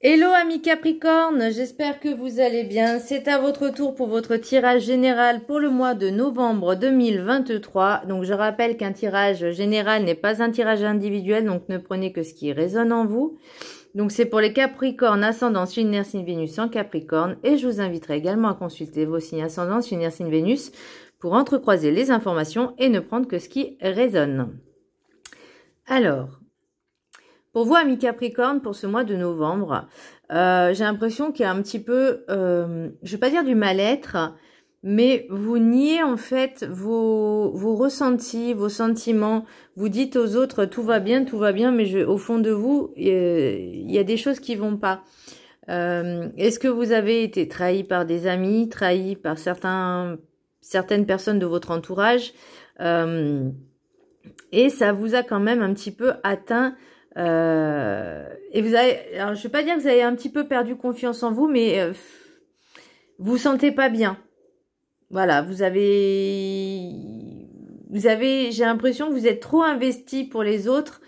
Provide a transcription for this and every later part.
Hello amis Capricorne, j'espère que vous allez bien. C'est à votre tour pour votre tirage général pour le mois de novembre 2023. Donc je rappelle qu'un tirage général n'est pas un tirage individuel, donc ne prenez que ce qui résonne en vous. Donc c'est pour les Capricornes, ascendant, signe Vénus en Capricorne. Et je vous inviterai également à consulter vos signes ascendants, signe Vénus, pour entrecroiser les informations et ne prendre que ce qui résonne. Alors, pour vous, amis Capricorne, pour ce mois de novembre, j'ai l'impression qu'il y a un petit peu, je vais pas dire du mal-être, mais vous niez en fait vos ressentis, vos sentiments. Vous dites aux autres tout va bien, mais au fond de vous, il y a des choses qui vont pas. Est-ce que vous avez été trahi par des amis, trahi par certaines personnes de votre entourage, et ça vous a quand même un petit peu atteint. Et vous avez, alors je vais pas dire que vous avez un petit peu perdu confiance en vous, mais vous vous sentez pas bien. Voilà, j'ai l'impression que vous êtes trop investi pour les autres,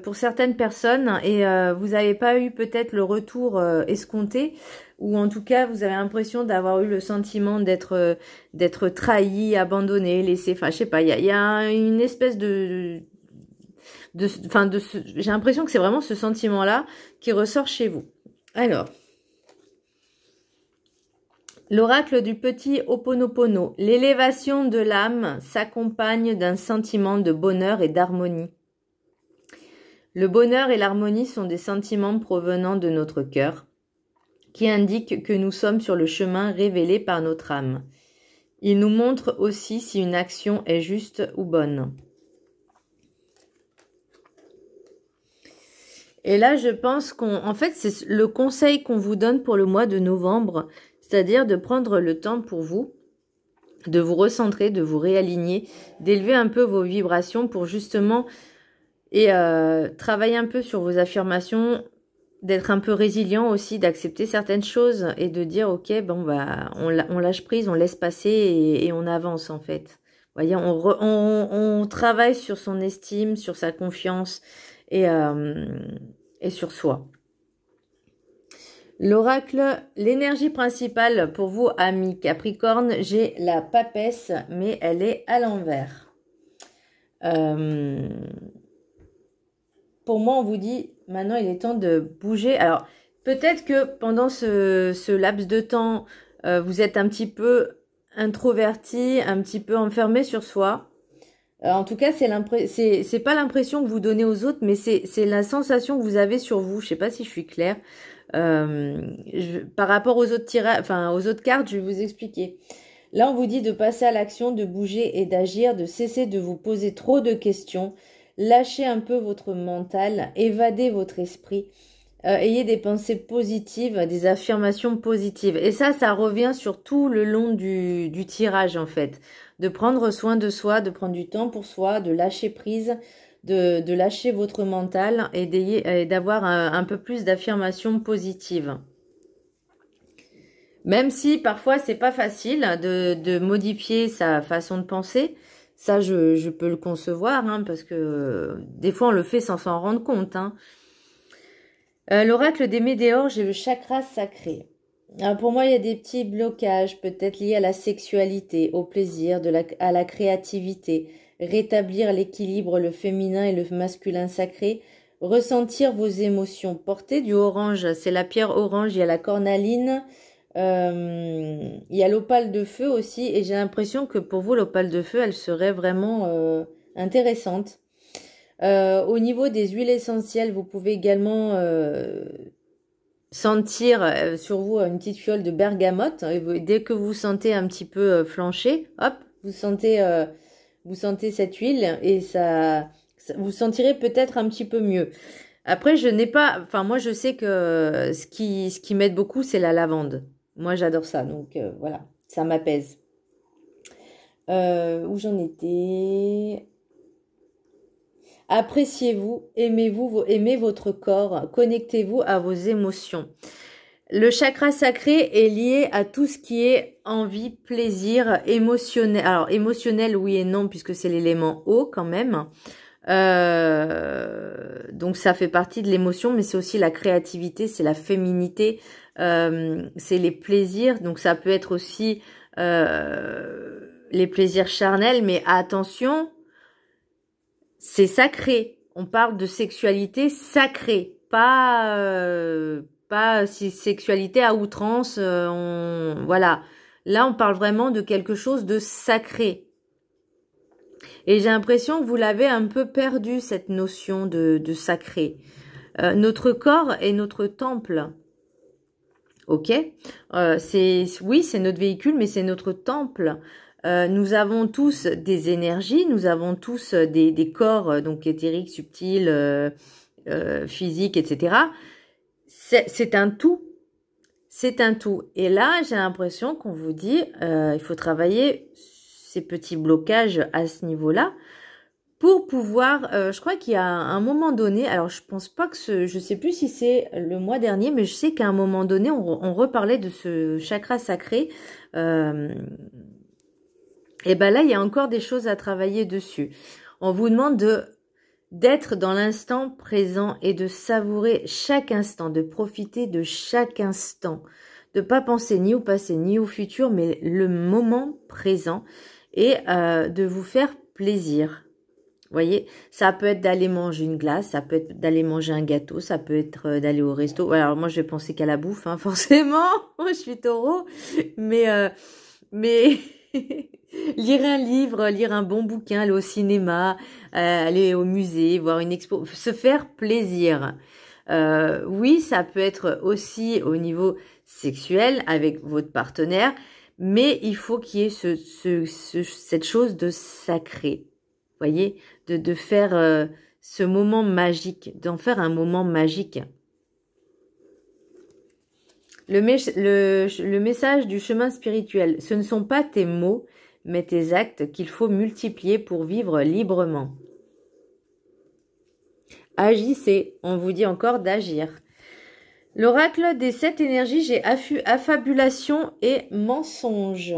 pour certaines personnes, et vous n'avez pas eu peut-être le retour escompté, ou en tout cas vous avez l'impression d'avoir eu le sentiment d'être trahi, abandonné, laissé. Enfin, je sais pas, il y a une espèce j'ai l'impression que c'est vraiment ce sentiment-là qui ressort chez vous. Alors, l'oracle du petit Ho'oponopono. L'élévation de l'âme s'accompagne d'un sentiment de bonheur et d'harmonie. Le bonheur et l'harmonie sont des sentiments provenant de notre cœur, qui indiquent que nous sommes sur le chemin révélé par notre âme. Ils nous montrent aussi si une action est juste ou bonne. Et là, je pense en fait, c'est le conseil qu'on vous donne pour le mois de novembre, c'est-à-dire de prendre le temps pour vous, de vous recentrer, de vous réaligner, d'élever un peu vos vibrations pour justement travailler un peu sur vos affirmations, d'être un peu résilient aussi, d'accepter certaines choses et de dire ok, bon bah on lâche prise, on laisse passer et on avance en fait. Vous voyez, on travaille sur son estime, sur sa confiance et sur soi. L'oracle, l'énergie principale pour vous, amis Capricorne, j'ai la papesse, mais elle est à l'envers. Pour moi, on vous dit, maintenant, il est temps de bouger. Alors, peut-être que pendant ce laps de temps, vous êtes un petit peu introverti, un petit peu enfermé sur soi. En tout cas, c'est pas l'impression que vous donnez aux autres, mais c'est la sensation que vous avez sur vous. Je sais pas si je suis claire. Par rapport aux autres aux autres cartes, je vais vous expliquer. Là, on vous dit de passer à l'action, de bouger et d'agir, de cesser de vous poser trop de questions, lâchez un peu votre mental, évadez votre esprit, ayez des pensées positives, des affirmations positives. Et ça revient sur tout le long du tirage en fait. De prendre soin de soi, de prendre du temps pour soi, de lâcher prise, de lâcher votre mental et d'avoir un peu plus d'affirmations positives. Même si parfois c'est pas facile de modifier sa façon de penser, ça je peux le concevoir, hein, parce que des fois on le fait sans s'en rendre compte. Hein. L'oracle des météores, j'ai le chakra sacré. Alors pour moi, il y a des petits blocages, peut-être liés à la sexualité, au plaisir, à la créativité, rétablir l'équilibre, le féminin et le masculin sacré, ressentir vos émotions, porter du orange, c'est la pierre orange, il y a la cornaline, il y a l'opale de feu aussi, et j'ai l'impression que pour vous, l'opale de feu, elle serait vraiment intéressante. Au niveau des huiles essentielles, vous pouvez également sentir sur vous une petite fiole de bergamote. Dès que vous sentez un petit peu flanché, hop, vous sentez cette huile et vous sentirez peut-être un petit peu mieux. Après, moi je sais que ce qui m'aide beaucoup, c'est la lavande. Moi j'adore ça, donc voilà, ça m'apaise. Où j'en étais? Appréciez-vous, aimez-vous, aimez votre corps, connectez-vous à vos émotions. Le chakra sacré est lié à tout ce qui est envie, plaisir, émotionnel. Alors, émotionnel, oui et non, puisque c'est l'élément eau quand même. Donc ça fait partie de l'émotion, mais c'est aussi la créativité, c'est la féminité, c'est les plaisirs. Donc ça peut être aussi les plaisirs charnels, mais attention, c'est sacré. On parle de sexualité sacrée, pas sexualité à outrance. Voilà. Là, on parle vraiment de quelque chose de sacré. Et j'ai l'impression que vous l'avez un peu perdu, cette notion de sacré. Notre corps est notre temple. Ok, oui, c'est notre véhicule, mais c'est notre temple. Nous avons tous des énergies, nous avons tous des corps, donc éthériques, subtils, physiques, etc. C'est un tout. C'est un tout. Et là, j'ai l'impression qu'on vous dit, il faut travailler ces petits blocages à ce niveau-là pour pouvoir, je crois qu'il y a un moment donné, alors je pense pas que je sais plus si c'est le mois dernier, mais je sais qu'à un moment donné, on reparlait de ce chakra sacré. Et ben là, il y a encore des choses à travailler dessus. On vous demande d'être dans l'instant présent et de savourer chaque instant, de profiter de chaque instant, de pas penser ni au passé ni au futur, mais le moment présent et de vous faire plaisir. Vous voyez, ça peut être d'aller manger une glace, ça peut être d'aller manger un gâteau, ça peut être d'aller au resto. Alors moi, je vais penser qu'à la bouffe, hein, forcément. Moi, je suis taureau, mais lire un livre, lire un bon bouquin, aller au cinéma, aller au musée, voir une expo, se faire plaisir. Oui, ça peut être aussi au niveau sexuel avec votre partenaire, mais il faut qu'il y ait cette chose de sacré. Voyez, de faire ce moment magique, d'en faire un moment magique. Le message du chemin spirituel, ce ne sont pas tes mots, mais tes actes qu'il faut multiplier pour vivre librement. Agissez, on vous dit encore d'agir. L'oracle des 7 énergies, j'ai affabulation et mensonge.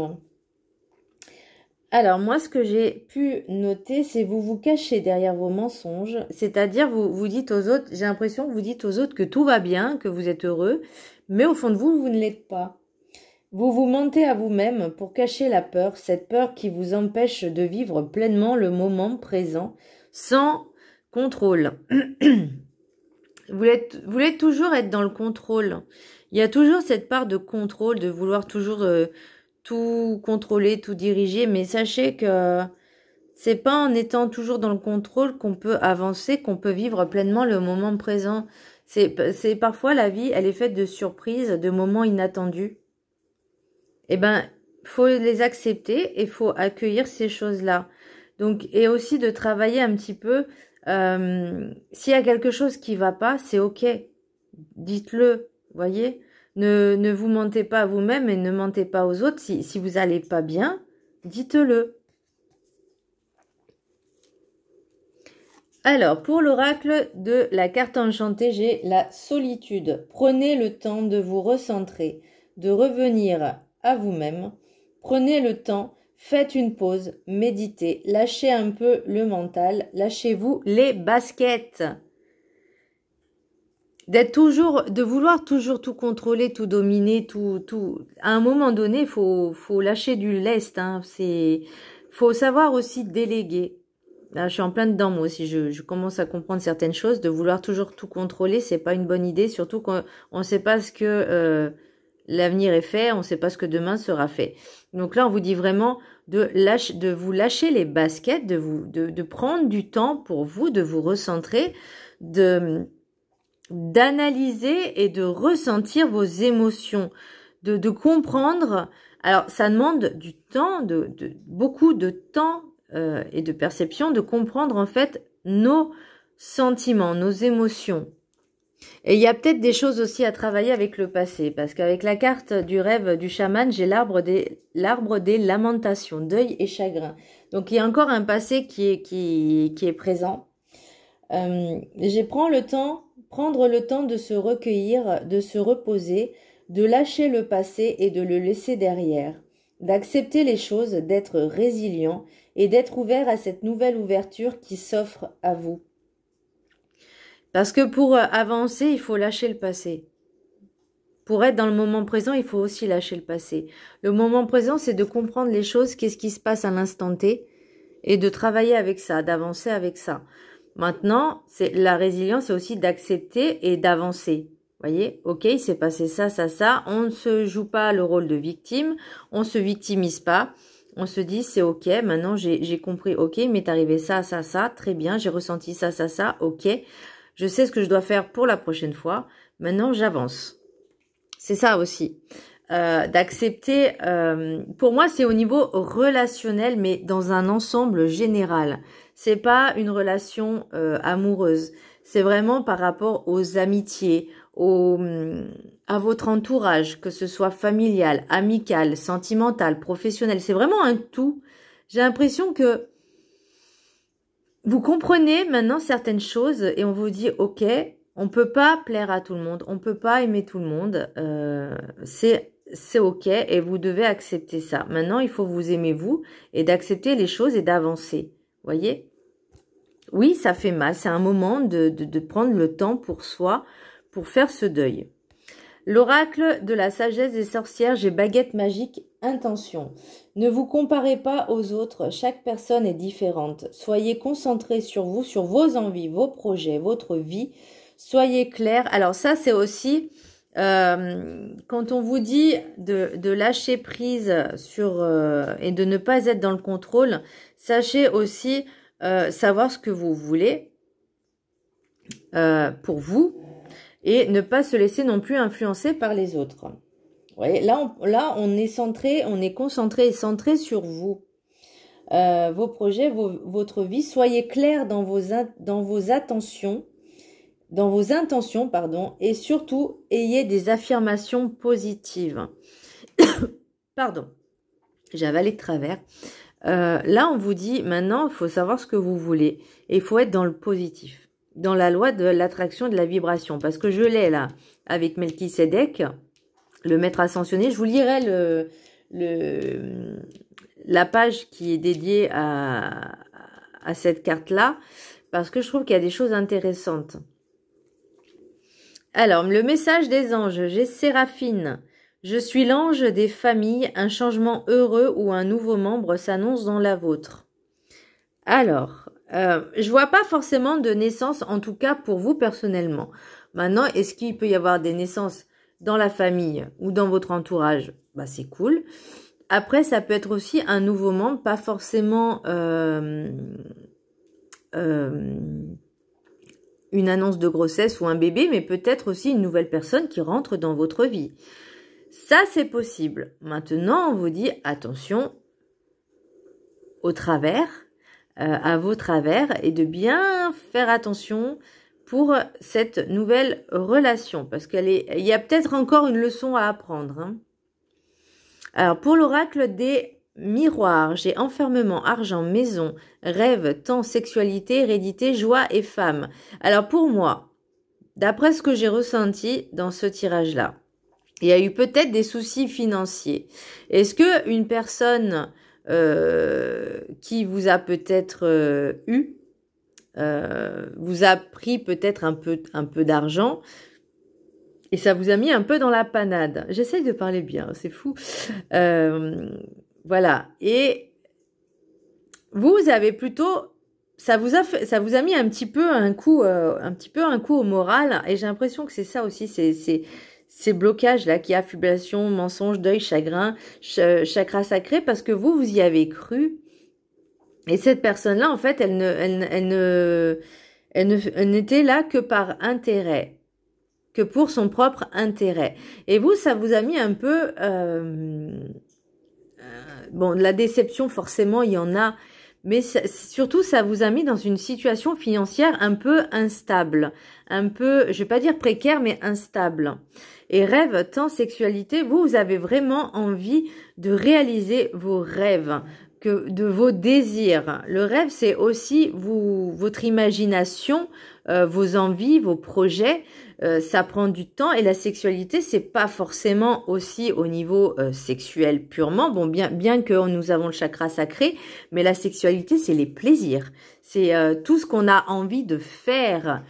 Alors, moi, ce que j'ai pu noter, c'est vous vous cachez derrière vos mensonges. C'est-à-dire, vous dites aux autres, j'ai l'impression que vous dites aux autres que tout va bien, que vous êtes heureux, mais au fond de vous, vous ne l'êtes pas. Vous vous mentez à vous-même pour cacher la peur, cette peur qui vous empêche de vivre pleinement le moment présent, sans contrôle. Vous voulez toujours être dans le contrôle. Il y a toujours cette part de contrôle, de vouloir toujours tout contrôler, tout diriger, mais sachez que c'est pas en étant toujours dans le contrôle qu'on peut avancer, qu'on peut vivre pleinement le moment présent. C'est parfois la vie, elle est faite de surprises, de moments inattendus. Eh ben, faut les accepter et faut accueillir ces choses-là. Donc, et aussi de travailler un petit peu. S'il y a quelque chose qui va pas, c'est ok. Dites-le, voyez. Ne vous mentez pas à vous-même et ne mentez pas aux autres. Si vous n'allez pas bien, dites-le. Alors, pour l'oracle de la carte enchantée, j'ai la solitude. Prenez le temps de vous recentrer, de revenir à vous-même. Prenez le temps, faites une pause, méditez, lâchez un peu le mental, lâchez-vous les baskets. De vouloir toujours tout contrôler, tout dominer, tout. À un moment donné, il faut lâcher du lest. Hein. Faut savoir aussi déléguer. Là, je suis en plein dedans, moi aussi. Je commence à comprendre certaines choses. De vouloir toujours tout contrôler, c'est pas une bonne idée. Surtout qu'on ne sait pas ce que l'avenir est fait. On ne sait pas ce que demain sera fait. Donc là, on vous dit vraiment de vous lâcher les baskets, de prendre du temps pour vous, de vous recentrer, d'analyser et de ressentir vos émotions, de comprendre. Alors, ça demande du temps, beaucoup de temps et de perception, de comprendre en fait nos sentiments, nos émotions. Et il y a peut-être des choses aussi à travailler avec le passé, parce qu'avec la carte du rêve du chaman, j'ai l'arbre des lamentations, deuil et chagrin. Donc, il y a encore un passé qui est présent. Prendre le temps de se recueillir, de se reposer, de lâcher le passé et de le laisser derrière. d'accepter les choses, d'être résilient et d'être ouvert à cette nouvelle ouverture qui s'offre à vous. Parce que pour avancer, il faut lâcher le passé. Pour être dans le moment présent, il faut aussi lâcher le passé. Le moment présent, c'est de comprendre les choses, qu'est-ce qui se passe à l'instant T, et de travailler avec ça, d'avancer avec ça. Maintenant, la résilience, c'est aussi d'accepter et d'avancer. Voyez, ok, il s'est passé ça, ça, ça. On ne se joue pas le rôle de victime, on se victimise pas. On se dit, c'est ok, maintenant j'ai compris, ok, il m'est arrivé ça, ça, ça, très bien, j'ai ressenti ça, ça, ça, ok. Je sais ce que je dois faire pour la prochaine fois. Maintenant, j'avance. C'est ça aussi. D'accepter, pour moi, c'est au niveau relationnel, mais dans un ensemble général. C'est pas une relation amoureuse. C'est vraiment par rapport aux amitiés, à votre entourage, que ce soit familial, amical, sentimental, professionnel. C'est vraiment un tout. J'ai l'impression que vous comprenez maintenant certaines choses et on vous dit, ok, on peut pas plaire à tout le monde, on peut pas aimer tout le monde, c'est ok et vous devez accepter ça. Maintenant, il faut vous aimer vous et d'accepter les choses et d'avancer. Voyez? Oui, ça fait mal, c'est un moment de prendre le temps pour soi, pour faire ce deuil. L'oracle de la sagesse des sorcières, j'ai baguette magique, intention. Ne vous comparez pas aux autres, chaque personne est différente. Soyez concentrés sur vous, sur vos envies, vos projets, votre vie. Soyez clairs. Alors ça, c'est aussi quand on vous dit de lâcher prise sur et de ne pas être dans le contrôle, sachez aussi savoir ce que vous voulez pour vous. Et ne pas se laisser non plus influencer par les autres. Vous voyez, là, on est centré, on est concentré et centré sur vous. Vos projets, votre vie. Soyez clair dans vos intentions, pardon, et surtout, ayez des affirmations positives. Pardon, j'ai avalé de travers. Là, on vous dit, maintenant, il faut savoir ce que vous voulez. Et il faut être dans le positif. Dans la loi de l'attraction de la vibration. Parce que je l'ai là, avec Melchisédek, le maître ascensionné. Je vous lirai la page qui est dédiée à cette carte-là, parce que je trouve qu'il y a des choses intéressantes. Alors, le message des anges, j'ai Séraphine. Je suis l'ange des familles, un changement heureux ou un nouveau membre s'annonce dans la vôtre. Alors, je vois pas forcément de naissance, en tout cas pour vous personnellement. Maintenant, est-ce qu'il peut y avoir des naissances dans la famille ou dans votre entourage? Bah, c'est cool. Après, ça peut être aussi un nouveau membre, pas forcément une annonce de grossesse ou un bébé, mais peut-être aussi une nouvelle personne qui rentre dans votre vie. Ça, c'est possible. Maintenant, on vous dit, attention au travers, à vos travers, et de bien faire attention pour cette nouvelle relation, parce il y a peut-être encore une leçon à apprendre. Hein. Alors, pour l'oracle des miroirs, j'ai enfermement, argent, maison, rêve, temps, sexualité, hérédité, joie et femme. Alors, pour moi, d'après ce que j'ai ressenti dans ce tirage-là, il y a eu peut-être des soucis financiers. Est-ce que une personne qui vous a peut-être vous a pris peut-être un peu d'argent et ça vous a mis un peu dans la panade. J'essaye de parler bien, c'est fou. Voilà. Et vous avez plutôt, ça vous a mis un petit peu un coup au moral. Et j'ai l'impression que c'est ça aussi, ces blocages-là, qui affubulation, mensonge, deuil, chagrin, chakra sacré, parce que vous y avez cru. Et cette personne-là, en fait, elle n'était là que par intérêt, que pour son propre intérêt. Et vous, ça vous a mis un peu... bon, de la déception, forcément, il y en a, mais surtout, ça vous a mis dans une situation financière un peu instable, un peu, je vais pas dire précaire, mais instable. Et rêve, temps, sexualité, vous avez vraiment envie de réaliser vos rêves, de vos désirs. Le rêve, c'est aussi votre imagination, vos envies, vos projets. Ça prend du temps et la sexualité, c'est pas forcément aussi au niveau sexuel purement. Bon, bien que nous avons le chakra sacré, mais la sexualité, c'est les plaisirs. C'est tout ce qu'on a envie de faire,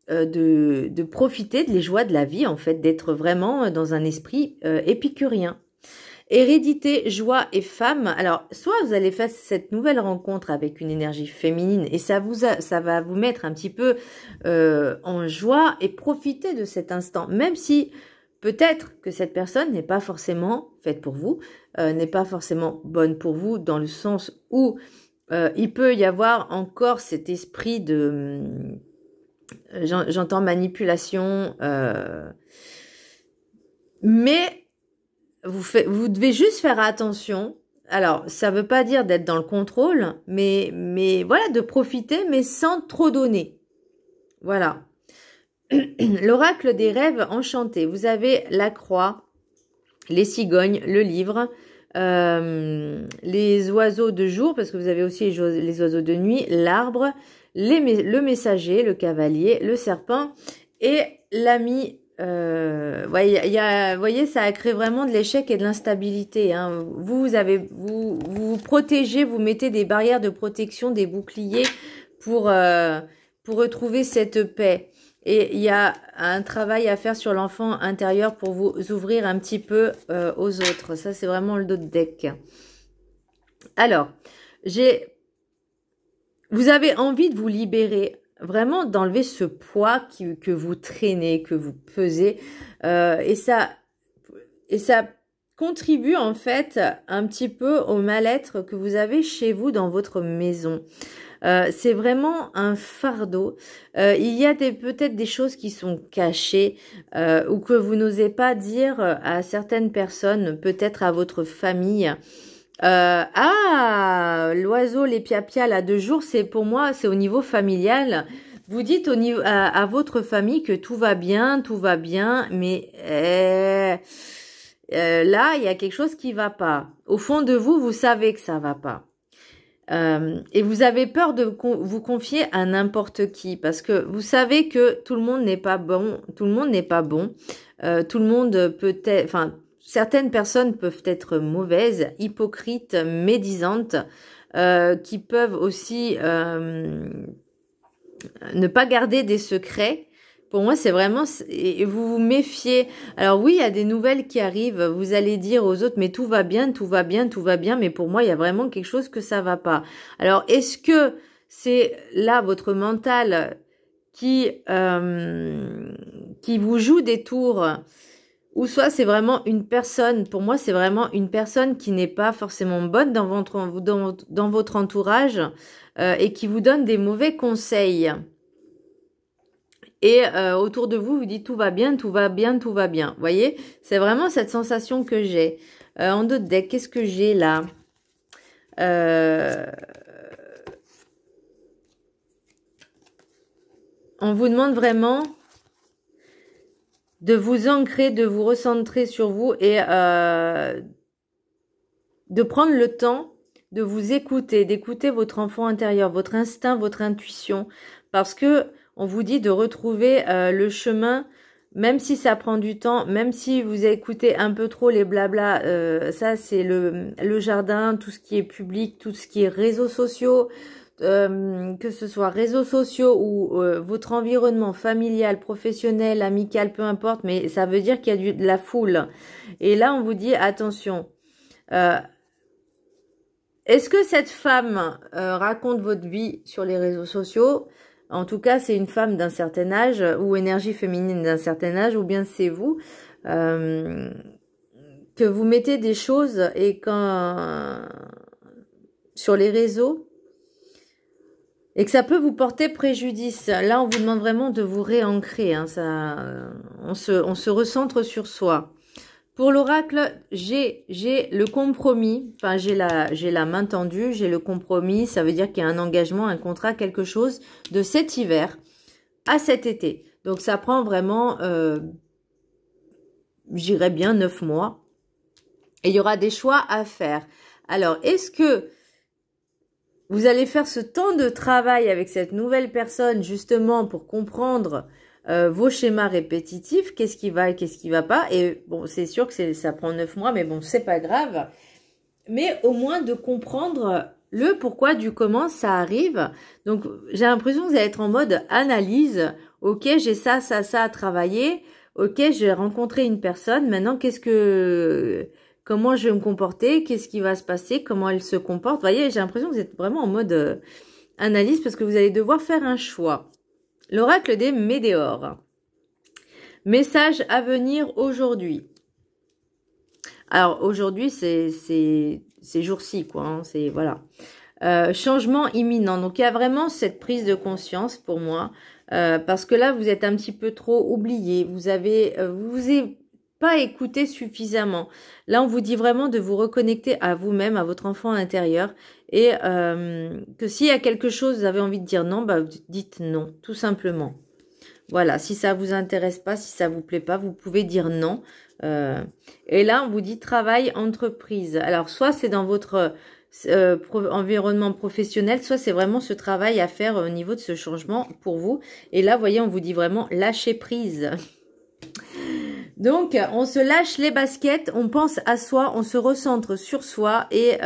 de profiter de les joies de la vie, en fait, d'être vraiment dans un esprit épicurien. Hérédité, joie et femme. Alors, soit vous allez faire cette nouvelle rencontre avec une énergie féminine et ça va vous mettre un petit peu en joie et profiter de cet instant. Même si peut-être que cette personne n'est pas forcément faite pour vous, n'est pas forcément bonne pour vous dans le sens où il peut y avoir encore cet esprit de... j'entends manipulation, mais... Vous devez juste faire attention. Alors, ça ne veut pas dire d'être dans le contrôle, mais voilà, de profiter, mais sans trop donner. Voilà. L'oracle des rêves enchantés. Vous avez la croix, les cigognes, le livre, les oiseaux de jour, parce que vous avez aussi les oiseaux de nuit, l'arbre, le messager, le cavalier, le serpent et l'ami. Voyez, ça a créé vraiment de l'échec et de l'instabilité. Hein. Vous vous protégez, vous mettez des barrières de protection, des boucliers pour retrouver cette paix. Et il y a un travail à faire sur l'enfant intérieur pour vous ouvrir un petit peu aux autres. Ça, c'est vraiment le dos de deck. Alors, vous avez envie de vous libérer. Vraiment d'enlever ce poids que vous traînez, que vous pesez. Et ça contribue en fait un petit peu au mal-être que vous avez chez vous dans votre maison. C'est vraiment un fardeau. Il y a peut-être des choses qui sont cachées ou que vous n'osez pas dire à certaines personnes, peut-être à votre famille. L'oiseau, les piapia, là, 2 jours, c'est pour moi, c'est au niveau familial. Vous dites à votre famille que tout va bien, mais là, il y a quelque chose qui va pas. Au fond de vous, vous savez que ça va pas. Et vous avez peur de vous confier à n'importe qui parce que vous savez que tout le monde n'est pas bon, tout le monde peut être, enfin, certaines personnes peuvent être mauvaises, hypocrites, médisantes, qui peuvent aussi ne pas garder des secrets. Pour moi, c'est vraiment... Et vous vous méfiez. Alors oui, il y a des nouvelles qui arrivent. Vous allez dire aux autres, mais tout va bien. Mais pour moi, il y a vraiment quelque chose que ça va pas. Alors, est-ce que c'est là votre mental qui vous joue des tours, ou soit c'est vraiment une personne, pour moi c'est vraiment une personne qui n'est pas forcément bonne dans votre entourage et qui vous donne des mauvais conseils. Et autour de vous, vous dites tout va bien. Vous voyez, c'est vraiment cette sensation que j'ai. En dos de deck, qu'est-ce que j'ai là? On vous demande vraiment de vous ancrer, de vous recentrer sur vous et de prendre le temps de vous écouter, d'écouter votre enfant intérieur, votre instinct, votre intuition, parce que on vous dit de retrouver le chemin, même si ça prend du temps, même si vous écoutez un peu trop les blabla, ça c'est le jardin, tout ce qui est public, tout ce qui est réseaux sociaux, que ce soit réseaux sociaux ou votre environnement familial, professionnel, amical, peu importe, mais ça veut dire qu'il y a de la foule. Et là, on vous dit, attention, est-ce que cette femme raconte votre vie sur les réseaux sociaux? En tout cas, c'est une femme d'un certain âge ou énergie féminine d'un certain âge, ou bien c'est vous que vous mettez des choses et sur les réseaux et que ça peut vous porter préjudice. Là, on vous demande vraiment de vous réancrer. Hein, on se recentre sur soi. Pour l'oracle, j'ai le compromis. Enfin, j'ai la main tendue, j'ai le compromis. Ça veut dire qu'il y a un engagement, un contrat, quelque chose de cet hiver à cet été. Donc, ça prend vraiment, j'irais bien 9 mois. Et il y aura des choix à faire. Alors, est-ce que vous allez faire ce temps de travail avec cette nouvelle personne justement pour comprendre vos schémas répétitifs, qu'est-ce qui va et qu'est-ce qui va pas. Et bon, c'est sûr que ça prend 9 mois, mais bon, c'est pas grave. Mais au moins de comprendre le pourquoi du comment ça arrive. Donc, j'ai l'impression que vous allez être en mode analyse. Ok, j'ai ça à travailler. Ok, j'ai rencontré une personne. Maintenant, comment je vais me comporter? Qu'est-ce qui va se passer? Comment elle se comporte? Vous voyez, j'ai l'impression que vous êtes vraiment en mode analyse parce que vous allez devoir faire un choix. L'oracle des météores. Message à venir aujourd'hui. Alors, aujourd'hui, c'est ces jours-ci, quoi. Hein, c'est, voilà. Changement imminent. Donc, il y a vraiment cette prise de conscience pour moi. Parce que là, vous êtes un petit peu trop oublié. Vous vous avez pas écouté suffisamment. Là, on vous dit vraiment de vous reconnecter à vous-même, à votre enfant intérieur. Et que s'il y a quelque chose, vous avez envie de dire non, bah, dites non, tout simplement. Voilà, si ça vous intéresse pas, si ça vous plaît pas, vous pouvez dire non. Et là, on vous dit travail, entreprise. Alors, soit c'est dans votre environnement professionnel, soit c'est vraiment ce travail à faire au niveau de ce changement pour vous. Et là, vous voyez, on vous dit vraiment lâcher prise. Donc, on se lâche les baskets, on pense à soi, on se recentre sur soi et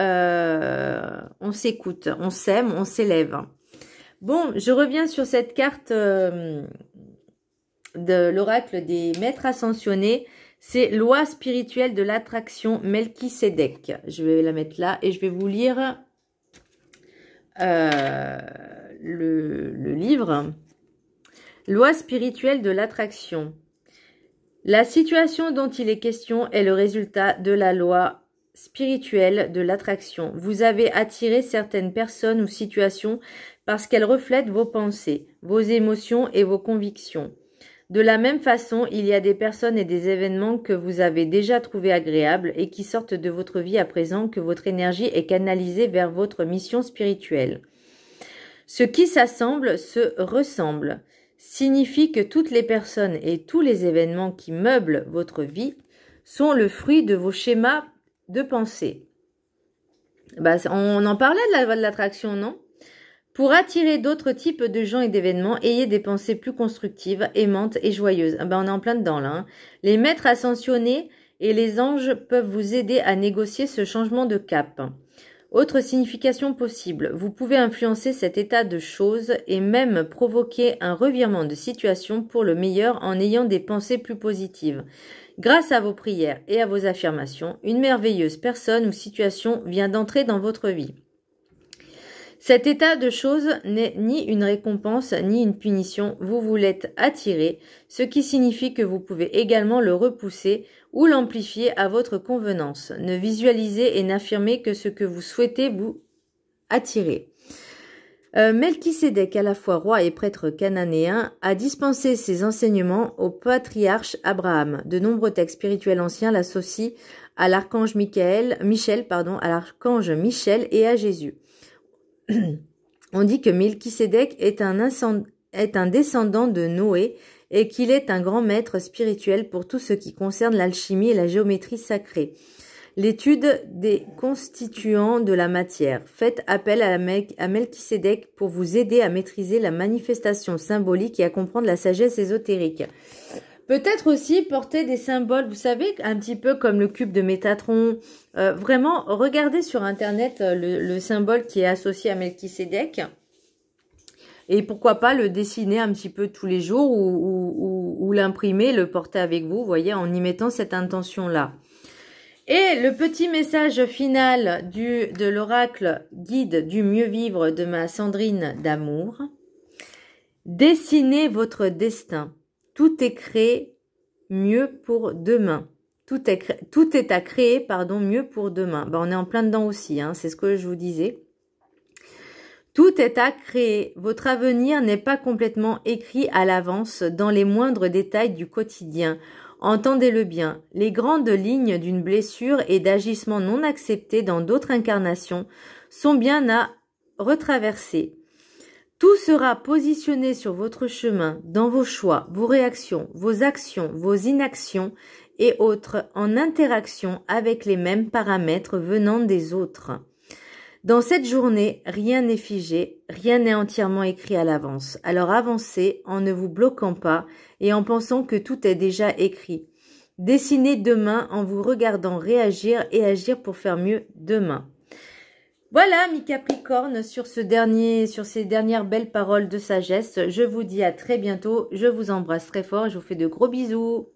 on s'écoute, on s'aime, on s'élève. Bon, je reviens sur cette carte de l'oracle des maîtres ascensionnés. C'est loi spirituelle de l'attraction Melchisédek. Je vais la mettre là et je vais vous lire le livre. Loi spirituelle de l'attraction. La situation dont il est question est le résultat de la loi spirituelle de l'attraction. Vous avez attiré certaines personnes ou situations parce qu'elles reflètent vos pensées, vos émotions et vos convictions. De la même façon, il y a des personnes et des événements que vous avez déjà trouvés agréables et qui sortent de votre vie à présent que votre énergie est canalisée vers votre mission spirituelle. Ce qui s'assemble se ressemble signifie que toutes les personnes et tous les événements qui meublent votre vie sont le fruit de vos schémas de pensée. Bah, on en parlait de la loi de l'attraction, non ? Pour attirer d'autres types de gens et d'événements, ayez des pensées plus constructives, aimantes et joyeuses. Ah ben, on est en plein dedans là. Hein. Les maîtres ascensionnés et les anges peuvent vous aider à négocier ce changement de cap. Autre signification possible, vous pouvez influencer cet état de choses et même provoquer un revirement de situation pour le meilleur en ayant des pensées plus positives. Grâce à vos prières et à vos affirmations, une merveilleuse personne ou situation vient d'entrer dans votre vie. Cet état de choses n'est ni une récompense ni une punition, vous l'êtes attiré, ce qui signifie que vous pouvez également le repousser ou l'amplifier à votre convenance. Ne visualisez et n'affirmez que ce que vous souhaitez vous attirer. Melchisédek, à la fois roi et prêtre cananéen, a dispensé ses enseignements au patriarche Abraham. De nombreux textes spirituels anciens l'associent à l'archange Michel et à Jésus. On dit que Melchisédek est un descendant de Noé et qu'il est un grand maître spirituel pour tout ce qui concerne l'alchimie et la géométrie sacrée. L'étude des constituants de la matière. Faites appel à Melchisédek pour vous aider à maîtriser la manifestation symbolique et à comprendre la sagesse ésotérique. Peut-être aussi porter des symboles, vous savez, un petit peu comme le cube de Métatron. Vraiment, regardez sur Internet le symbole qui est associé à Melchisédek. Et pourquoi pas le dessiner un petit peu tous les jours ou l'imprimer, le porter avec vous, vous voyez, en y mettant cette intention-là. Et le petit message final de l'oracle guide du mieux vivre de ma Sandrine d'amour. Dessinez votre destin. Tout est créé mieux pour demain. Tout est à créer, mieux pour demain. Ben, on est en plein dedans aussi, hein, c'est ce que je vous disais. Tout est à créer. Votre avenir n'est pas complètement écrit à l'avance dans les moindres détails du quotidien. Entendez-le bien, les grandes lignes d'une blessure et d'agissements non acceptés dans d'autres incarnations sont bien à retraverser. Tout sera positionné sur votre chemin, dans vos choix, vos réactions, vos actions, vos inactions et autres en interaction avec les mêmes paramètres venant des autres. Dans cette journée, rien n'est figé, rien n'est entièrement écrit à l'avance. Alors avancez en ne vous bloquant pas et en pensant que tout est déjà écrit. Dessinez demain en vous regardant réagir et agir pour faire mieux demain. Voilà, mes Capricornes, sur ces dernières belles paroles de sagesse. Je vous dis à très bientôt. Je vous embrasse très fort et je vous fais de gros bisous.